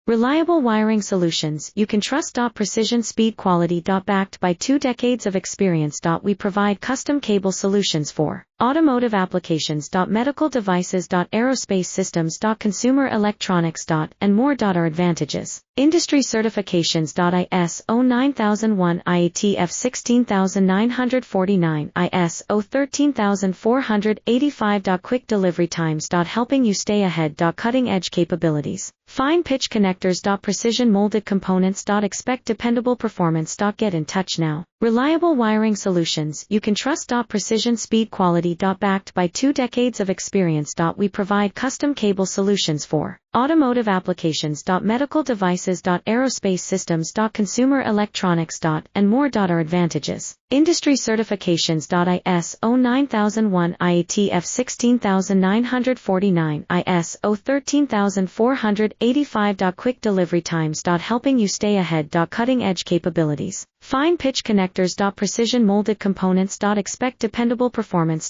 Reliable wiring solutions you can trust. Precision speed quality. Backed by 2 decades of experience. We provide custom cable solutions for automotive applications. Medical devices. Aerospace systems. Consumer electronics. And more. Our advantages: industry certifications. ISO 9001, IATF 16949, ISO 13485. Quick delivery times. Helping you stay ahead. Cutting edge capabilities. Fine pitch connectors. Precision molded components. Expect dependable performance. Get in touch now. Reliable wiring solutions you can trust. Precision speed quality. Backed by 2 decades of experience. We provide custom cable solutions for automotive applications. Medical devices. Aerospace systems. Consumer electronics. And more. Our advantages: industry certifications. ISO 9001, IATF 16949, ISO 13485. Quick delivery times. Helping you stay ahead. Cutting edge capabilities. Fine pitch connectors. Precision molded components. Expect dependable performance.